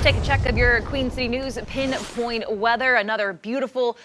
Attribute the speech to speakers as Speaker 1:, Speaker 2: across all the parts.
Speaker 1: Take a check of your Queen City News pinpoint weather. Another beautiful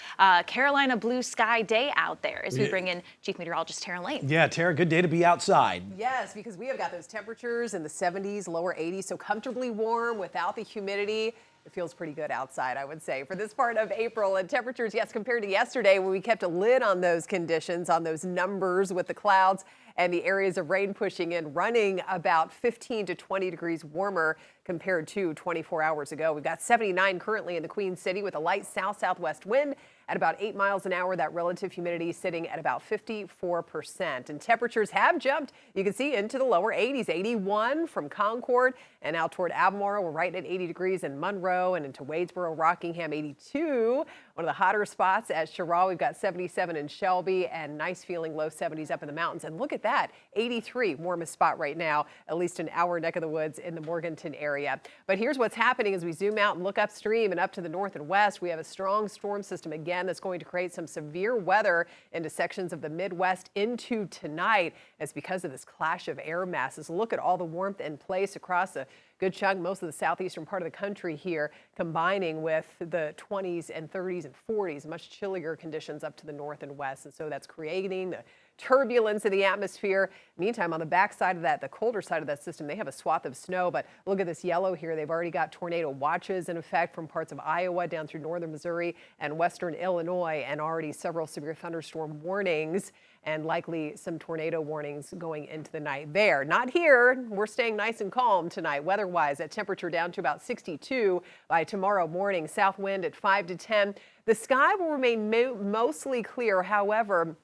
Speaker 1: Carolina blue sky day out there as we bring in Chief Meteorologist Tara Lane.
Speaker 2: Yeah, Tara, good day to be outside.
Speaker 3: Yes, because we have got those temperatures in the 70s, lower 80s, so comfortably warm without the humidity. It feels pretty good outside, I would say, for this part of April. And temperatures, yes, compared to yesterday when we kept a lid on those conditions, on those numbers with the clouds and the areas of rain pushing in, running about 15 to 20 degrees warmer compared to 24 hours ago. We've got 79 currently in the Queen City with a light south-southwest wind at about 8 miles an hour. That relative humidity sitting at about 54%. And temperatures have jumped, you can see, into the lower 80s. 81 from Concord and out toward Albemarle. We're right at 80 degrees in Monroe and into Wadesboro, Rockingham. 82, one of the hotter spots at Cheraw. We've got 77 in Shelby and nice feeling low 70s up in the mountains. And look at that, 83, warmest spot right now, at least in our neck of the woods in the Morganton area. But here's what's happening as we zoom out and look upstream and up to the north and west. We have a strong storm system again that's going to create some severe weather into sections of the Midwest into tonight. It's because of this clash of air masses. Look at all the warmth in place across a good chunk, most of the southeastern part of the country here, combining with the 20s and 30s and 40s, much chillier conditions up to the north and west. And so that's creating the turbulence in the atmosphere. Meantime, on the back side of that, the colder side of that system, they have a swath of snow. But look at this yellow here. They've already got tornado watches in effect from parts of Iowa down through northern Missouri and western Illinois, and already several severe thunderstorm warnings and likely some tornado warnings going into the night there. Not here. We're staying nice and calm tonight weather-wise. That temperature down to about 62 by tomorrow morning. South wind at 5 to 10. The sky will remain mostly clear. However,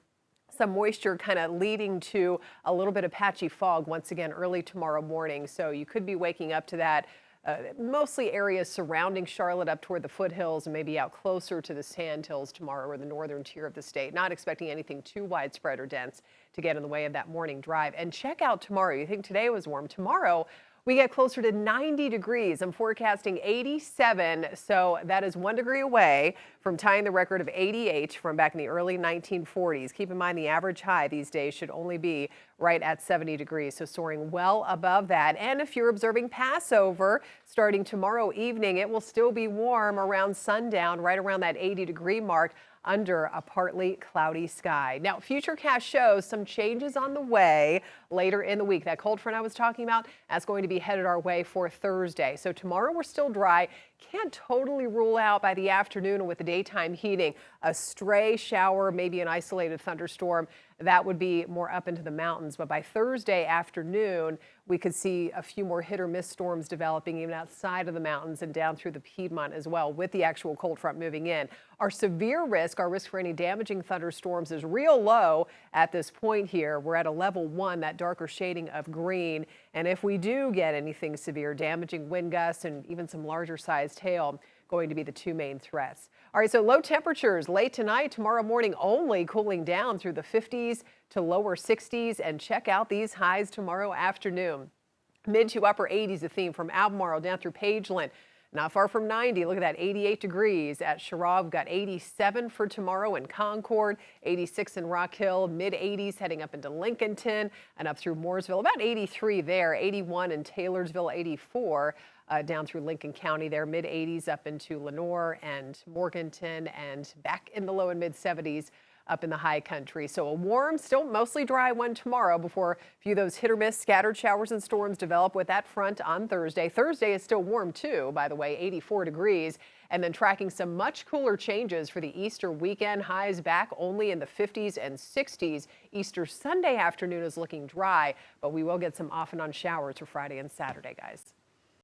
Speaker 3: some moisture kind of leading to a little bit of patchy fog once again early tomorrow morning. So you could be waking up to that. Mostly areas surrounding Charlotte up toward the foothills and maybe out closer to the sandhills tomorrow or the northern tier of the state. Not expecting anything too widespread or dense to get in the way of that morning drive. And check out tomorrow. You think today was warm. Tomorrow we get closer to 90 degrees. I'm forecasting 87, so that is 1 degree away from tying the record of 88 from back in the early 1940s. Keep in mind the average high these days should only be right at 70 degrees, so soaring well above that. And if you're observing Passover starting tomorrow evening, it will still be warm around sundown, right around that 80-degree mark, under a partly cloudy sky. Now, Futurecast shows some changes on the way later in the week. That cold front I was talking about, that's going to be headed our way for Thursday. So tomorrow we're still dry. Can't totally rule out by the afternoon and with the daytime heating a stray shower, maybe an isolated thunderstorm. That would be more up into the mountains. But by Thursday afternoon, we could see a few more hit or miss storms developing even outside of the mountains and down through the Piedmont as well, with the actual cold front moving in. Our severe risk, our risk for any damaging thunderstorms, is real low at this point here. We're at a level 1, that darker shading of green. And if we do get anything severe, damaging wind gusts and even some larger sized hail, going to be the two main threats. All right, so low temperatures late tonight, tomorrow morning only cooling down through the 50s to lower 60s. And check out these highs tomorrow afternoon. Mid to upper 80s, the theme from Albemarle down through Pageland. Not far from 90. Look at that, 88 degrees at Cheraw. We've got 87 for tomorrow in Concord, 86 in Rock Hill, mid 80s heading up into Lincolnton and up through Mooresville. About 83 there, 81 in Taylorsville, 84 down through Lincoln County there, mid 80s up into Lenoir and Morganton, and back in the low and mid 70s up in the high country. So a warm, still mostly dry one tomorrow before a few of those hit or miss scattered showers and storms develop with that front on Thursday. Thursday is still warm too, by the way, 84 degrees. And then tracking some much cooler changes for the Easter weekend. Highs back only in the 50s and 60s. Easter Sunday afternoon is looking dry, but we will get some off and on showers for Friday and Saturday, guys.